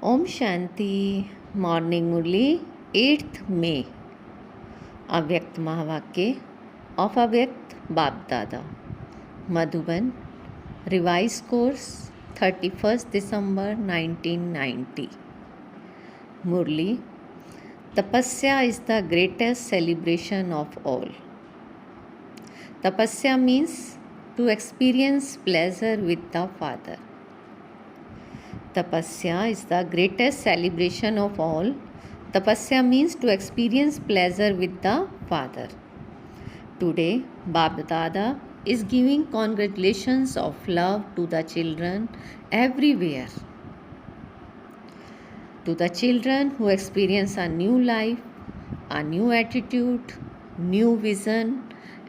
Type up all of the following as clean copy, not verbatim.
Om Shanti. Morning मुरली 8th May। अव्यक्त महावाक्य of अव्यक्त Bap Dada Madhuban. Revise course 31 December 1990। Murli. Tapasya is the greatest celebration of all. Tapasya means to experience pleasure with the father. Tapasya is the greatest celebration of all. Tapasya means to experience pleasure with the Father. Today, Bap Dada is giving congratulations of love to the children everywhere. To the children who experience a new life, a new attitude, new vision,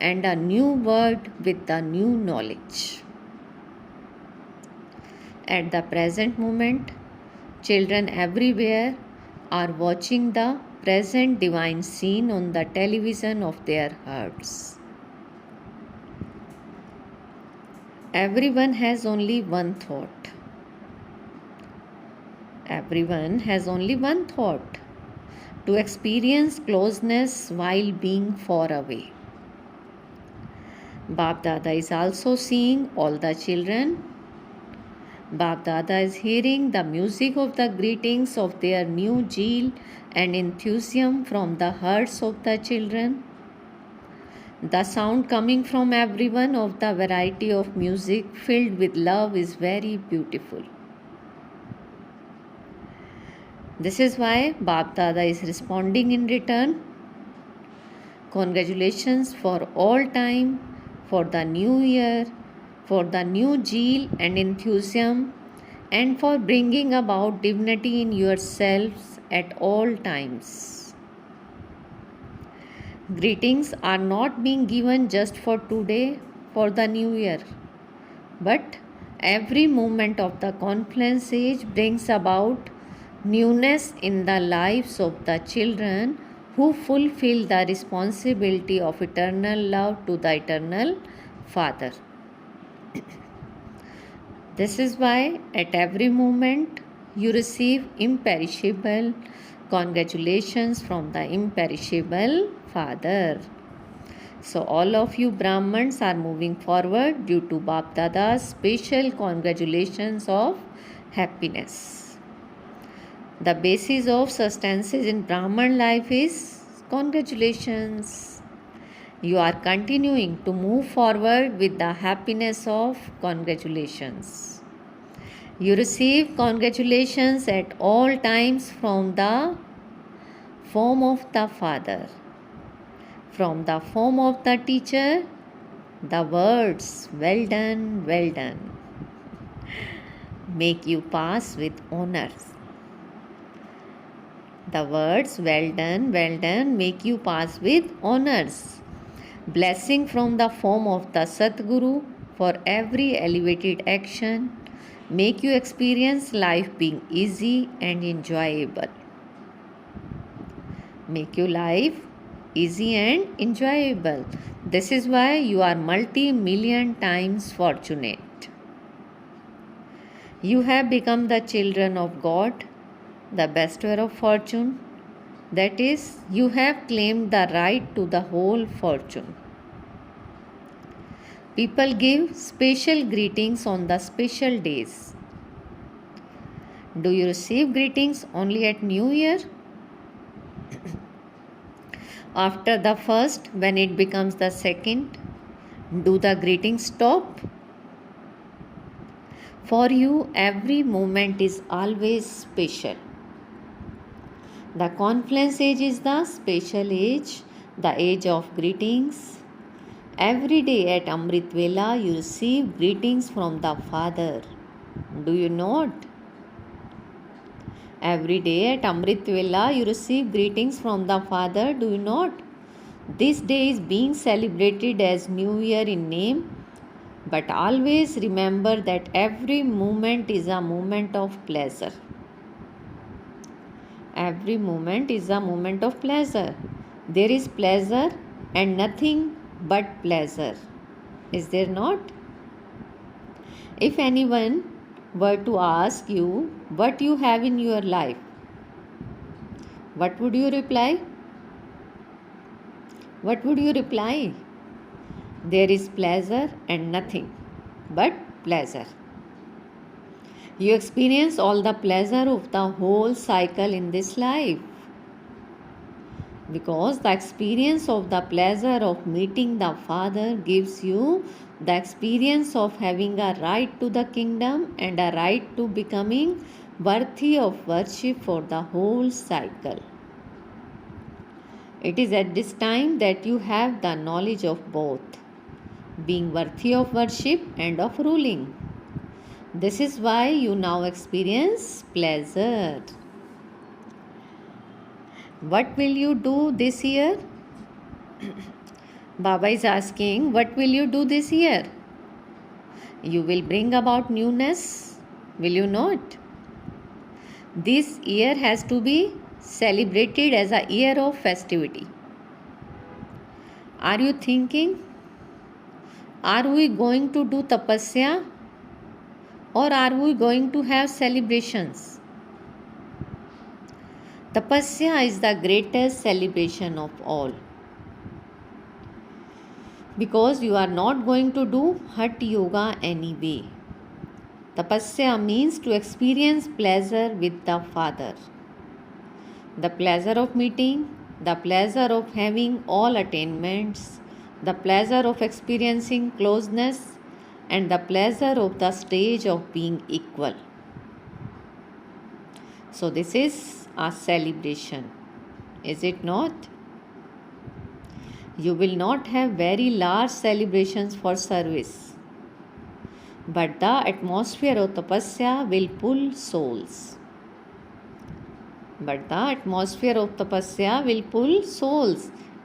and a new word with the new knowledge. At the present moment, children everywhere are watching the present divine scene on the television of their hearts. Everyone has only one thought. Everyone has only one thought: to experience closeness while being far away. Bap Dada is also seeing all the children. Bap Dada is hearing the music of the greetings of their new zeal and enthusiasm from the hearts of the children. The sound coming from everyone of the variety of music filled with love is very beautiful. This is why Bap Dada is responding in return. Congratulations for all time, for the new year, for the new zeal and enthusiasm, and for bringing about divinity in yourselves at all times. Greetings are not being given just for today, for the new year, but every moment of the confluence age brings about newness in the lives of the children who fulfill the responsibility of eternal love to the eternal Father. This is why at every moment you receive imperishable congratulations from the imperishable Father. So all of you Brahmans are moving forward due to Bap Dada's special congratulations of happiness. The basis of sustenance in Brahman life is congratulations. You are continuing to move forward with the happiness of congratulations. You receive congratulations at all times from the form of the Father. From the form of the teacher, the words, well done, make you pass with honors. The words, well done, make you pass with honors. Blessing from the form of the Satguru for every elevated action, make you experience life being easy and enjoyable. Make your life easy and enjoyable. This is why you are multi-million times fortunate. You have become the children of God, the bestower of fortune. That is, you have claimed the right to the whole fortune. People give special greetings on the special days. Do you receive greetings only at New Year? After the first, when it becomes the second, do the greetings stop? For you, every moment is always special. The confluence age is the special age, the age of greetings. Every day at Amrit Vela you receive greetings from the Father. Do you not? Every day at Amrit Vela you receive greetings from the Father. Do you not? This day is being celebrated as New Year in name, but always remember that every moment is a moment of pleasure. Every moment is a moment of pleasure. There is pleasure and nothing but pleasure. Is there not? If anyone were to ask you what you have in your life, what would you reply? What would you reply? There is pleasure and nothing but pleasure. You experience all the pleasure of the whole cycle in this life. Because the experience of the pleasure of meeting the Father gives you the experience of having a right to the kingdom and a right to becoming worthy of worship for the whole cycle. It is at this time that you have the knowledge of both, being worthy of worship and of ruling. This is why you now experience pleasure. What will you do this year? Baba is asking, what will you do this year? You will bring about newness, will you not? This year has to be celebrated as a year of festivity. Are you thinking, are we going to do tapasya or are we going to have celebrations? Tapasya is the greatest celebration of all. Because you are not going to do Hatha Yoga anyway. Tapasya means to experience pleasure with the Father. The pleasure of meeting, the pleasure of having all attainments, the pleasure of experiencing closeness, and the pleasure of the stage of being equal. So this is a celebration, is it not? You will not have very large celebrations for service, but the atmosphere of tapasya will pull souls.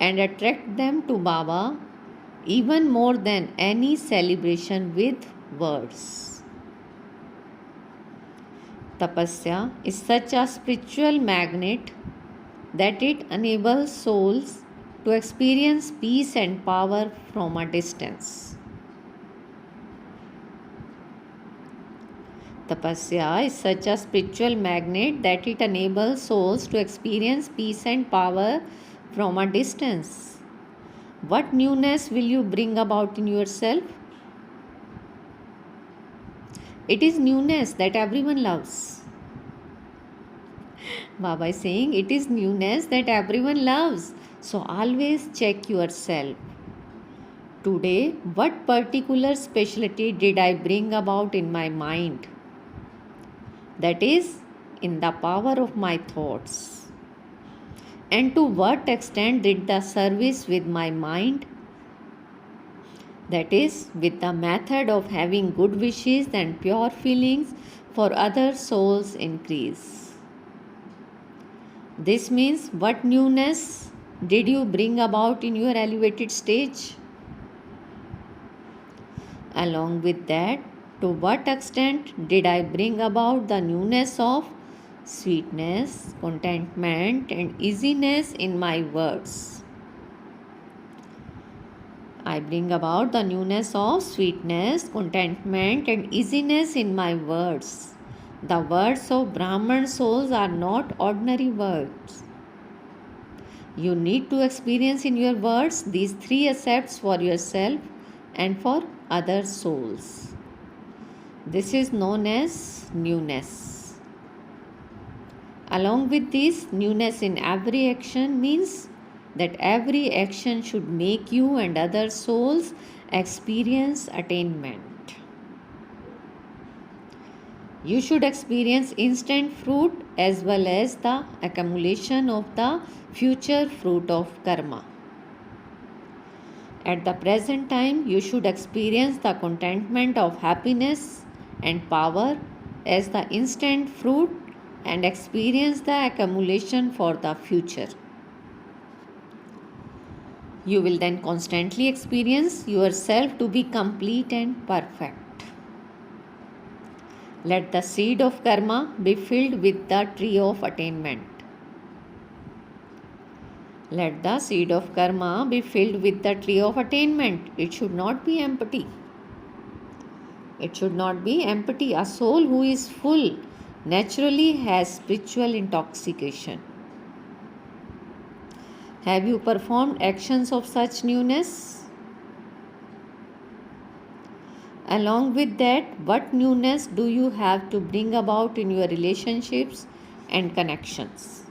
And attract them to Baba even more than any celebration with words. Tapasya is such a spiritual magnet that it enables souls to experience peace and power from a distance. Tapasya is such a spiritual magnet that it enables souls to experience peace and power from a distance. What newness will you bring about in yourself? It is newness that everyone loves. Baba is saying it is newness that everyone loves. So always check yourself. Today, what particular specialty did I bring about in my mind? That is, in the power of my thoughts. And to what extent did the service with my mind, that is, with the method of having good wishes and pure feelings for other souls, increase? This means what newness did you bring about in your elevated stage? Along with that, to what extent did I bring about the newness of sweetness, contentment, and easiness in my words? I bring about the newness of sweetness, contentment, and easiness in my words. The words of Brahman souls are not ordinary words. You need to experience in your words these three aspects for yourself and for other souls. This is known as newness. Along with this, newness in every action means that every action should make you and other souls experience attainment. You should experience instant fruit as well as the accumulation of the future fruit of karma. At the present time, you should experience the contentment of happiness and power as the instant fruit and experience the accumulation for the future. You will then constantly experience yourself to be complete and perfect. Let the seed of karma be filled with the tree of attainment. Let the seed of karma be filled with the tree of attainment. It should not be empty. It should not be empty. A soul who is full naturally has spiritual intoxication. Have you performed actions of such newness? Along with that, what newness do you have to bring about in your relationships and connections?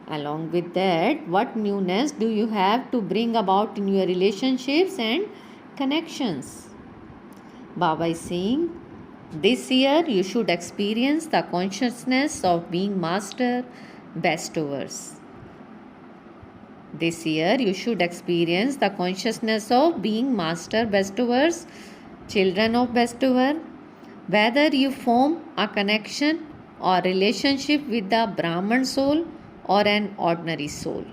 Along with that, what newness do you have to bring about in your relationships and connections? Baba is saying, this year you should experience the consciousness of being master bestowers. This year you should experience the consciousness of being master bestowers, children of bestower. Whether you form a connection or relationship with the Brahman soul or an ordinary soul,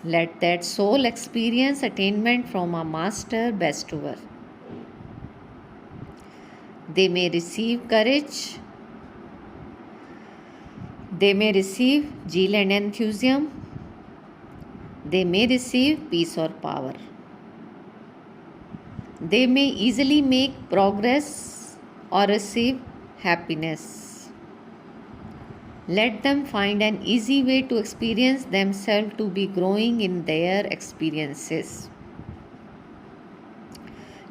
let that soul experience attainment from a master bestower. They may receive courage, they may receive zeal and enthusiasm, they may receive peace or power. They may easily make progress or receive happiness. Let them find an easy way to experience themselves to be growing in their experiences.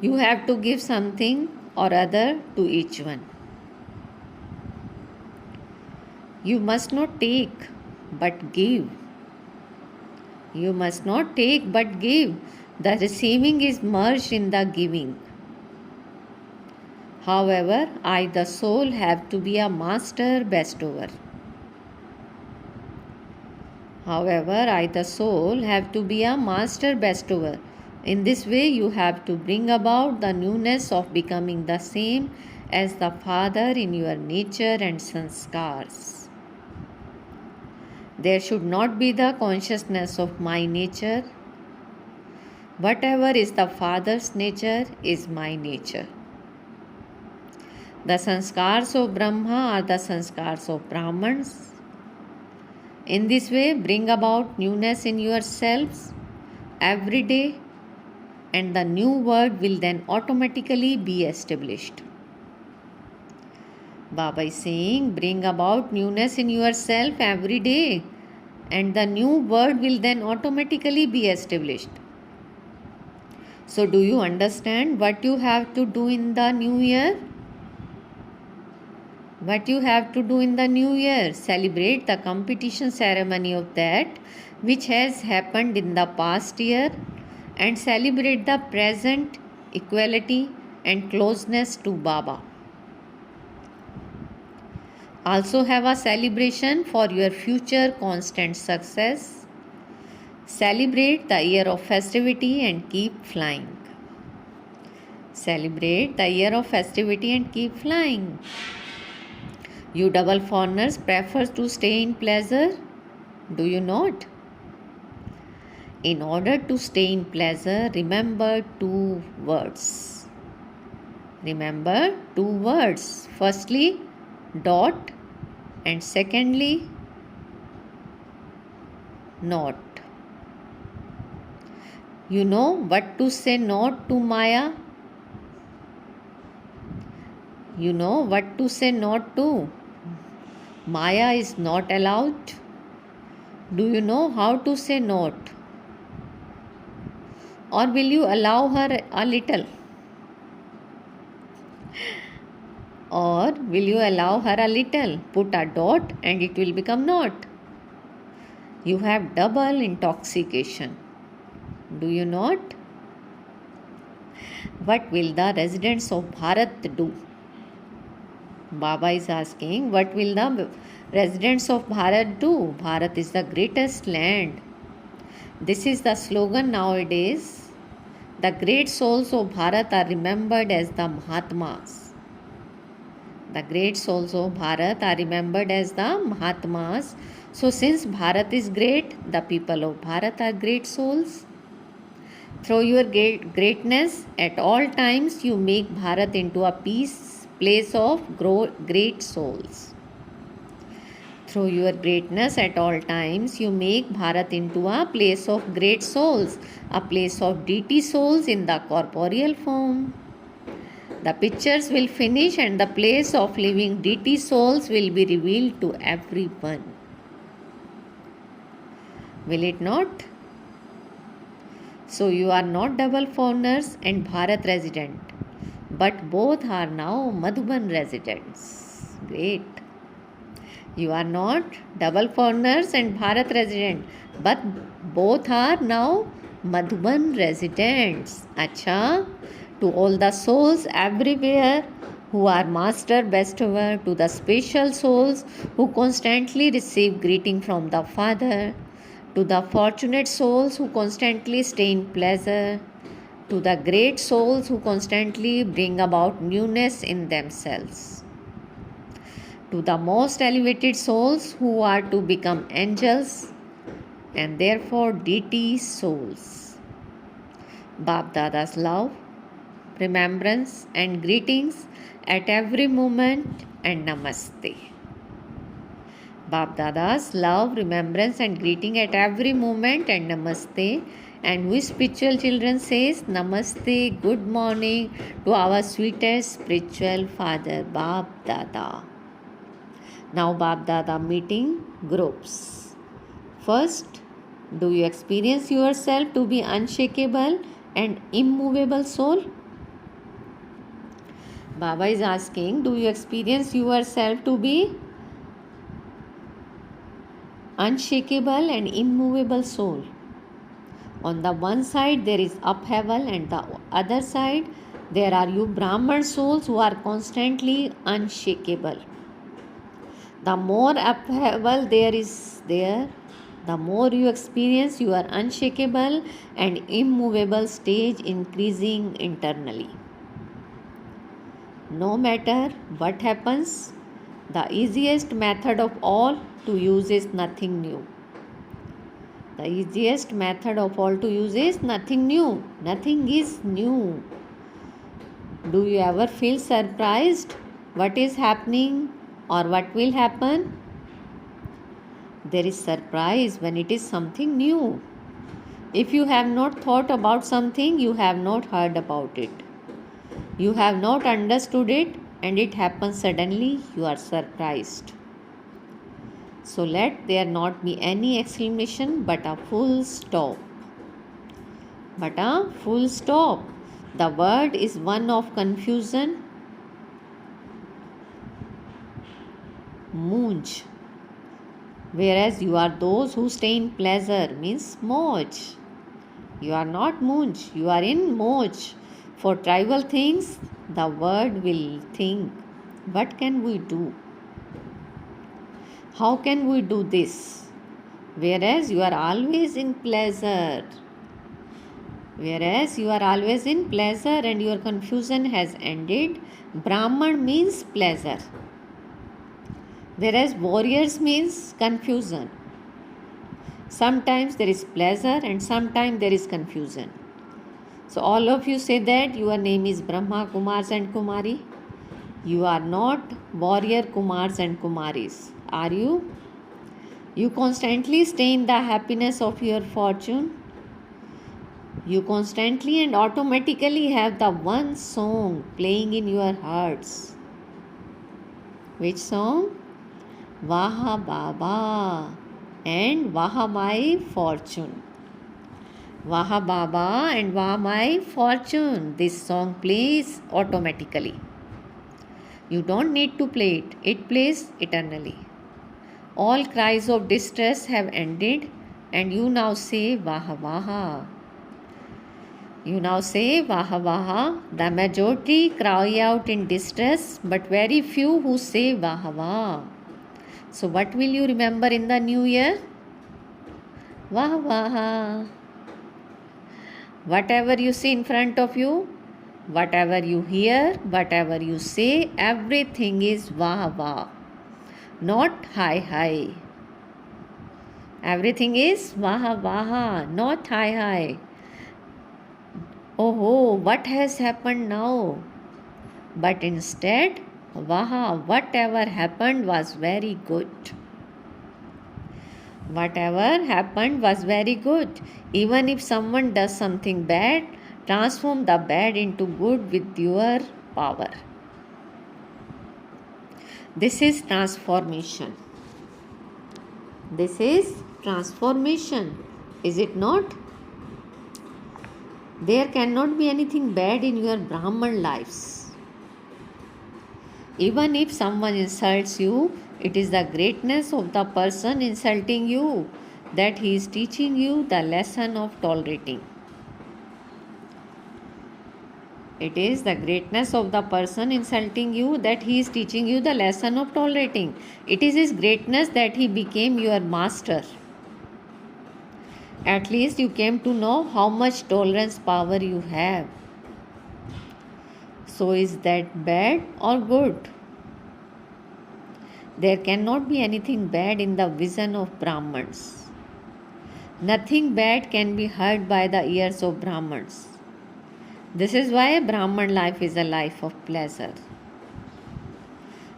You have to give something or other to each one. You must not take but give. You must not take but give. The receiving is merged in the giving. However, I, the soul, have to be a master bestower. However, I, the soul, have to be a master bestower. In this way, you have to bring about the newness of becoming the same as the Father in your nature and sanskars. There should not be the consciousness of my nature. Whatever is the Father's nature is my nature. The sanskars of Brahma are the sanskars of Brahmans. In this way, bring about newness in yourselves every day, and the new world will then automatically be established. Baba is saying, bring about newness in yourself every day, and the new world will then automatically be established. So, do you understand what you have to do in the new year? What you have to do in the new year? Celebrate the competition ceremony of that which has happened in the past year, and celebrate the present equality and closeness to Baba. Also have a celebration for your future constant success. Celebrate the year of festivity and keep flying. Celebrate the year of festivity and keep flying. You double foreigners prefer to stay in pleasure, do you not? In order to stay in pleasure, remember two words. Remember two words. Firstly, dot, and secondly, not. You know what to say not to Maya? You know what to say not to? Maya is not allowed. Do you know how to say not? Or will you allow her a little? Or will you allow her a little? Put a dot and it will become not. You have double intoxication. Do you not? What will the residents of Bharat do? Baba is asking, what will the residents of Bharat do? Bharat is the greatest land. This is the slogan nowadays. The great souls of Bharat are remembered as the Mahatmas. The great souls of Bharat are remembered as the Mahatmas. So since Bharat is great, the people of Bharat are great souls. Through your greatness, at all times you make Bharat into a place of great souls. Through your greatness at all times, you make Bharat into a place of great souls, a place of deity souls in the corporeal form. The pictures will finish and the place of living deity souls will be revealed to everyone. Will it not? So you are not double foreigners and Bharat resident, but both are now Madhuban residents. Great. You are not double foreigners and Bharat resident, but both are now Madhuban residents. Acha, to all the souls everywhere who are master bestower, to the special souls who constantly receive greeting from the Father, to the fortunate souls who constantly stay in pleasure, to the great souls who constantly bring about newness in themselves, to the most elevated souls who are to become angels and therefore deity souls. Bap Dada's love, remembrance and greetings at every moment and namaste. Bap Dada's love, remembrance and greeting at every moment and namaste. And we spiritual children says namaste, good morning to our sweetest spiritual father Bap Dada. Now Bap Dada meeting groups. First, do you experience yourself to be unshakable and immovable soul? Baba is asking, do you experience yourself to be unshakable and immovable soul? On the one side there is upheaval and the other side there are you Brahman souls who are constantly unshakable. The more upheaval there, the more you experience you are unshakable and immovable stage increasing internally. No matter what happens, the easiest method of all to use is nothing new. The easiest method of all to use is nothing new. Nothing is new. Do you ever feel surprised what is happening or what will happen? There is surprise when it is something new. If you have not thought about something, you have not heard about it. You have not understood it and it happens suddenly, you are surprised. So let there not be any exclamation but a full stop. But a full stop. The word is one of confusion. Munj. Whereas you are those who stay in pleasure means moj. You are not munj, you are in moj. For trivial things, the word will think, what can we do? How can we do this? Whereas you are always in pleasure. Whereas you are always in pleasure and your confusion has ended. Brahman means pleasure. Whereas warriors means confusion. Sometimes there is pleasure and sometimes there is confusion. So all of you say that your name is Brahma, Kumars and Kumari. You are not warrior Kumars and Kumaris. Are you? You constantly stay in the happiness of your fortune. You constantly and automatically have the one song playing in your hearts. Which song? Vaha Baba and Vaha my fortune. Vaha Baba and Vaha my fortune. This song plays automatically. You don't need to play it. It plays eternally. All cries of distress have ended and you now say Vaha Vaha. You now say Vaha Vaha. The majority cry out in distress but very few who say Vaha Vaha. So what will you remember in the new year? Vaha Vaha. Whatever you see in front of you, whatever you hear, whatever you say, everything is Vaha Vaha. Not hi hi. Everything is Vaha Vaha, not hi hi. Oh, what has happened now? But instead, Vaha, whatever happened was very good. Whatever happened was very good. Even if someone does something bad, transform the bad into good with your power. This is transformation. This is transformation. Is it not? There cannot be anything bad in your Brahman lives. Even if someone insults you, it is the greatness of the person insulting you that he is teaching you the lesson of tolerating. It is the greatness of the person insulting you that he is teaching you the lesson of tolerating. It is his greatness that he became your master. At least you came to know how much tolerance power you have. So is that bad or good? There cannot be anything bad in the vision of Brahmans. Nothing bad can be heard by the ears of Brahmans. This is why Brahman life is a life of pleasure.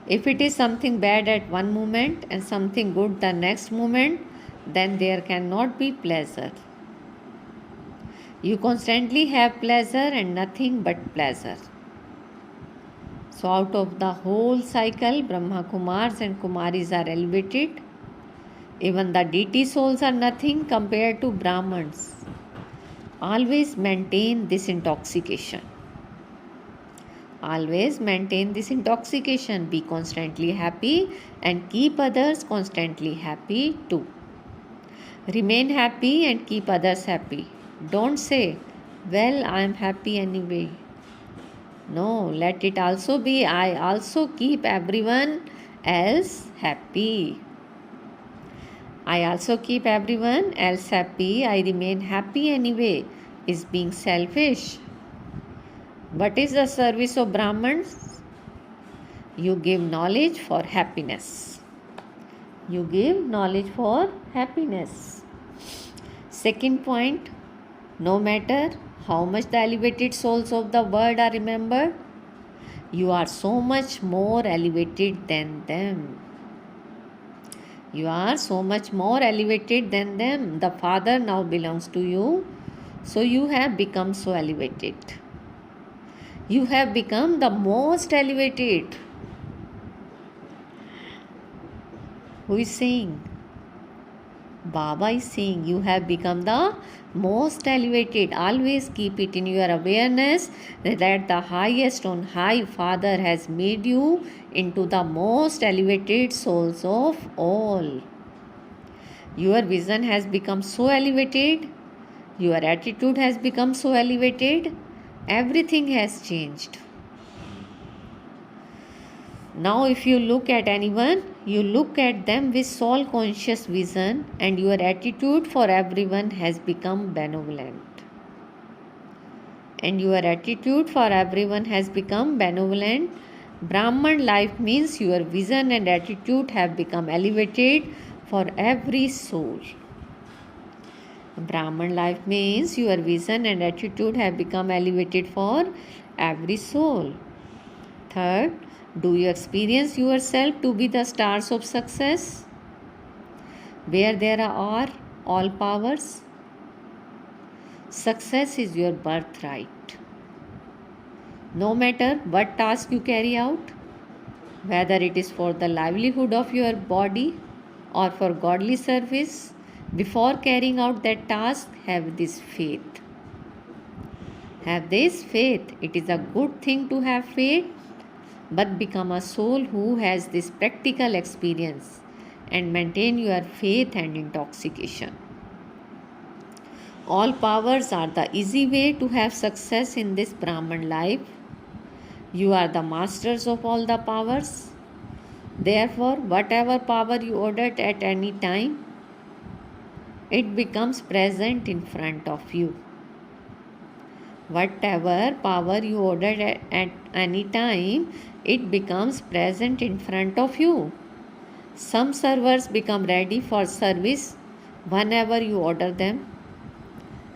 If it is something bad at one moment and something good the next moment, then there cannot be pleasure. You constantly have pleasure and nothing but pleasure. So out of the whole cycle, Brahma Kumars and Kumaris are elevated. Even the deity souls are nothing compared to Brahmans. Always maintain this intoxication. Always maintain this intoxication. Be constantly happy and keep others constantly happy too. Remain happy and keep others happy. Don't say, well, I am happy anyway. No, let it also be, I also keep everyone else happy. I also keep everyone else happy. I remain happy anyway. Is being selfish. What is the service of Brahmans? You give knowledge for happiness. You give knowledge for happiness. Second point, no matter how much the elevated souls of the world are remembered, you are so much more elevated than them. You are so much more elevated than them. The Father now belongs to you, so you have become so elevated. You have become the most elevated. Who is saying? Baba is saying you have become the most elevated. Always keep it in your awareness that the highest on high Father has made you into the most elevated souls of all. Your vision has become so elevated. Your attitude has become so elevated. Everything has changed. Now if you look at anyone, you look at them with soul conscious vision and your attitude for everyone has become benevolent. And your attitude for everyone has become benevolent. Brahman life means your vision and attitude have become elevated for every soul. Brahman life means your vision and attitude have become elevated for every soul. Third, do you experience yourself to be the stars of success? Where there are all powers? Success is your birthright. No matter what task you carry out, whether it is for the livelihood of your body or for godly service, before carrying out that task, have this faith. Have this faith. It is a good thing to have faith, but become a soul who has this practical experience and maintain your faith and intoxication. All powers are the easy way to have success in this Brahman life. You are the masters of all the powers. Therefore, whatever power you ordered at any time, it becomes present in front of you. Whatever power you ordered at any time, it becomes present in front of you. Some servers become ready for service whenever you order them.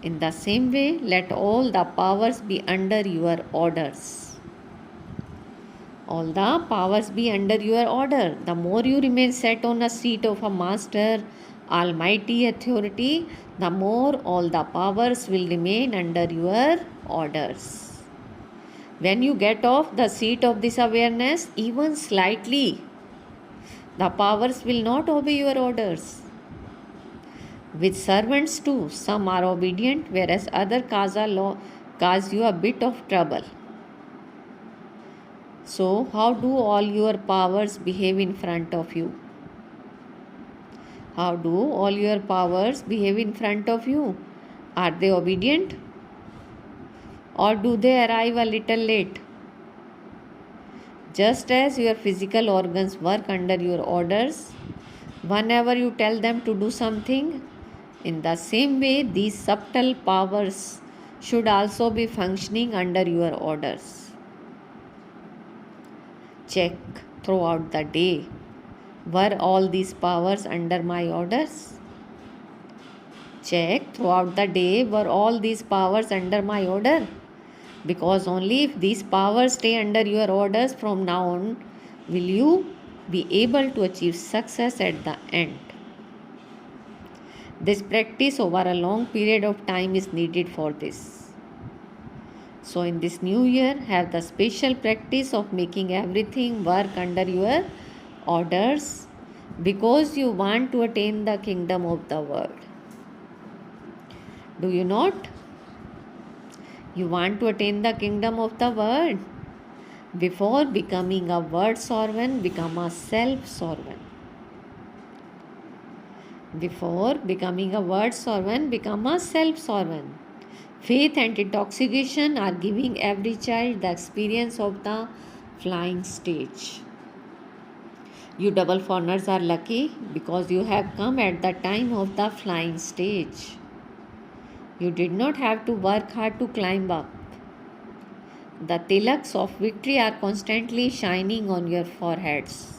In the same way, let all the powers be under your orders. All the powers be under your order. The more you remain set on a seat of a master, almighty authority, the more all the powers will remain under your orders. When you get off the seat of this awareness, even slightly, the powers will not obey your orders. With servants too, some are obedient, whereas other cause you a bit of trouble. So, how do all your powers behave in front of you? How do all your powers behave in front of you? Are they obedient? Or do they arrive a little late? Just as your physical organs work under your orders, whenever you tell them to do something, in the same way, these subtle powers should also be functioning under your orders. Check throughout the day. Were all these powers under my orders? Check throughout the day. Were all these powers under my order? Because only if these powers stay under your orders from now on will you be able to achieve success at the end. This practice over a long period of time is needed for this. So in this new year, have the special practice of making everything work under your orders because you want to attain the kingdom of the world. Do you not? You want to attain the kingdom of the world. Before becoming a word servant, become a self-servant. Before becoming a word servant, become a self-servant. Faith and intoxication are giving every child the experience of the flying stage. You double foreigners are lucky because you have come at the time of the flying stage. You did not have to work hard to climb up. The tilaks of victory are constantly shining on your foreheads.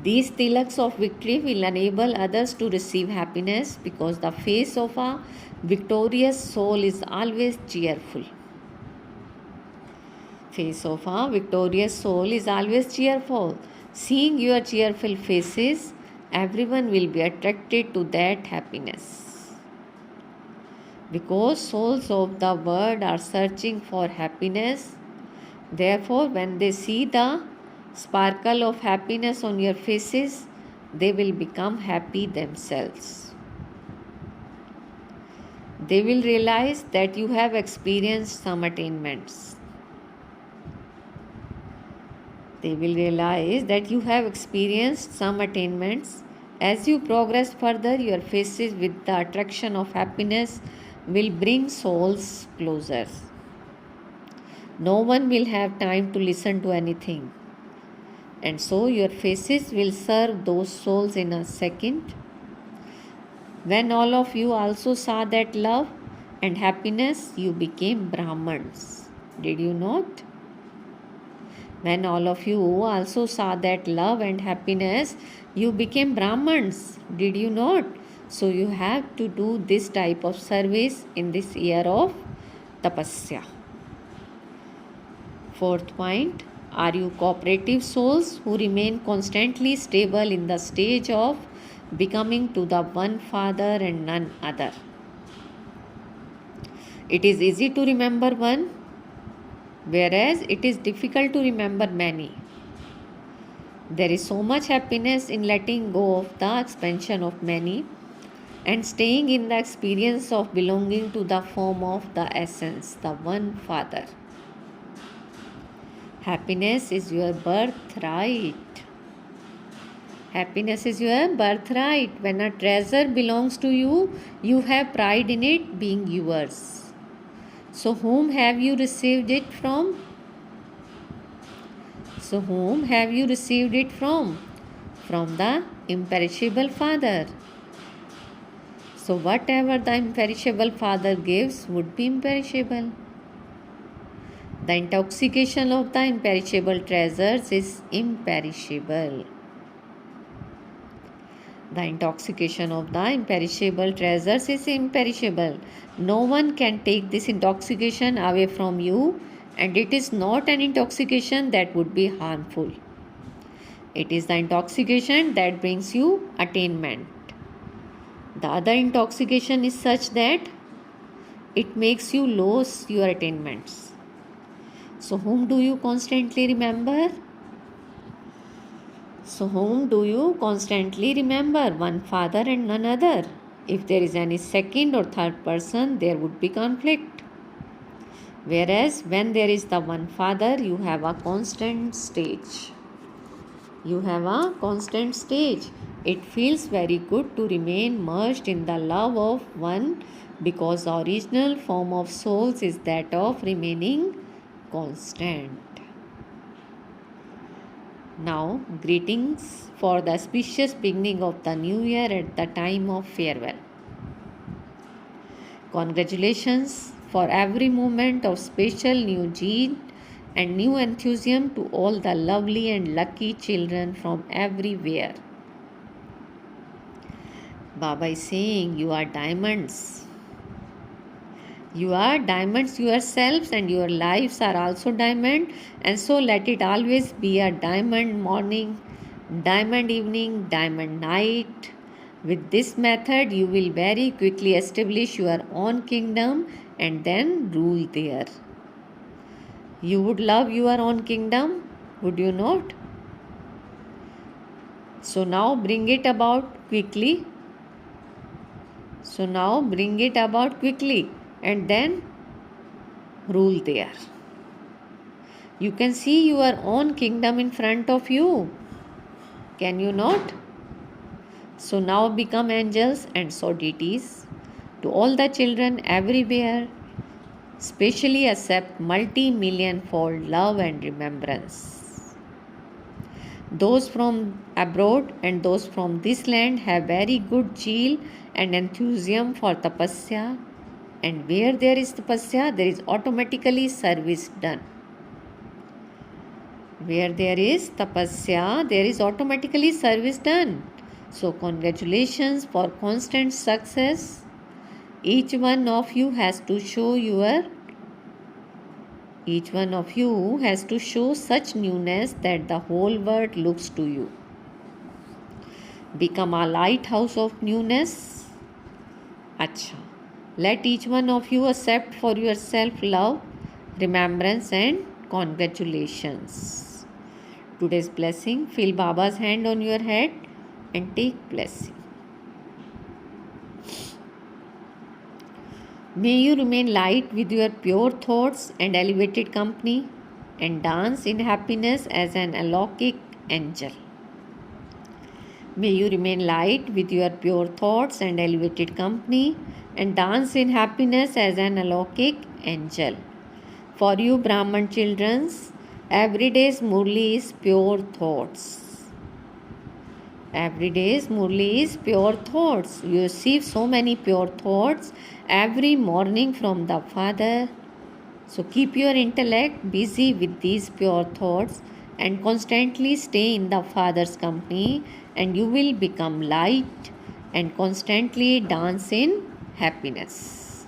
These tilaks of victory will enable others to receive happiness because the face of a victorious soul is always cheerful. Face of a victorious soul is always cheerful. Seeing your cheerful faces, everyone will be attracted to that happiness. Because souls of the world are searching for happiness, therefore, when they see the sparkle of happiness on your faces, they will become happy themselves. They will realize that you have experienced some attainments. They will realize that you have experienced some attainments. As you progress further, your faces with the attraction of happiness will bring souls closer. No one will have time to listen to anything. And so your faces will serve those souls in a second. When all of you also saw that love and happiness, you became Brahmins. Did you not? When all of you also saw that love and happiness, you became Brahmins. Did you not? So you have to do this type of service in this year of tapasya. Fourth point, are you cooperative souls who remain constantly stable in the stage of becoming to the one Father and none other? It is easy to remember one, whereas it is difficult to remember many. There is so much happiness in letting go of the expansion of many and staying in the experience of belonging to the form of the essence, the one Father. Happiness is your birthright. Happiness is your birthright. When a treasure belongs to you, you have pride in it being yours. So whom have you received it from? From the imperishable Father. So whatever the imperishable Father gives would be imperishable. The intoxication of the imperishable treasures is imperishable. The intoxication of the imperishable treasures is imperishable. No one can take this intoxication away from you, and it is not an intoxication that would be harmful. It is the intoxication that brings you attainment. The other intoxication is such that it makes you lose your attainments. So whom do you constantly remember? So whom do you constantly remember? One father and none other. If there is any second or third person, there would be conflict. Whereas when there is the one father, you have a constant stage. You have a constant stage. It feels very good to remain merged in the love of one, because the original form of souls is that of remaining constant. Now, greetings for the auspicious beginning of the new year at the time of farewell. Congratulations for every moment of special new zeal and new enthusiasm to all the lovely and lucky children from everywhere. Baba is saying, you are diamonds. You are diamonds yourselves, and your lives are also diamond, and so let it always be a diamond morning, diamond evening, diamond night. With this method, you will very quickly establish your own kingdom and then rule there. You would love your own kingdom, would you not? So now bring it about quickly. And then rule there. You can see your own kingdom in front of you. Can you not? So now become angels and so deities. To all the children everywhere, specially accept multi-million-fold love and remembrance. Those from abroad and those from this land have very good zeal and enthusiasm for tapasya. And where there is tapasya, there is automatically service done. Where there is tapasya, there is automatically service done. So congratulations for constant success. Each one of you has to show such newness that the whole world looks to you. Become a lighthouse of newness. Acha. Let each one of you accept for yourself love, remembrance and congratulations. Today's blessing, feel Baba's hand on your head and take blessing. May you remain light with your pure thoughts and elevated company, and dance in happiness as an alokik angel. May you remain light with your pure thoughts and elevated company, and dance in happiness as an alokik angel. For you Brahman children, every day's Murli is pure thoughts. Every day's Murli is pure thoughts. You receive so many pure thoughts every morning from the Father. So keep your intellect busy with these pure thoughts and constantly stay in the Father's company, and you will become light and constantly dance in happiness.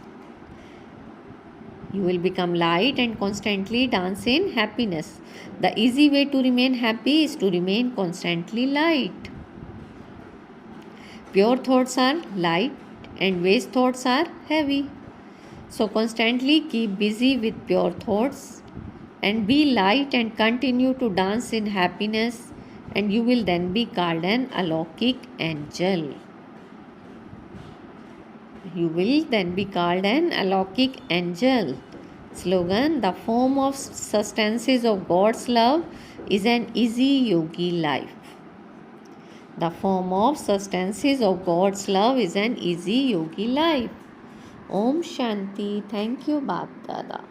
You will become light and constantly dance in happiness. The easy way to remain happy is to remain constantly light. Pure thoughts are light and waste thoughts are heavy. So constantly keep busy with pure thoughts and be light and continue to dance in happiness, and you will then be called an alokik angel. You will then be called an alokik angel. Slogan: the form of sustenance of God's love is an easy yogi life. The form of sustenance of God's love is an easy yogi life. Om Shanti. Thank you, Bap Dada.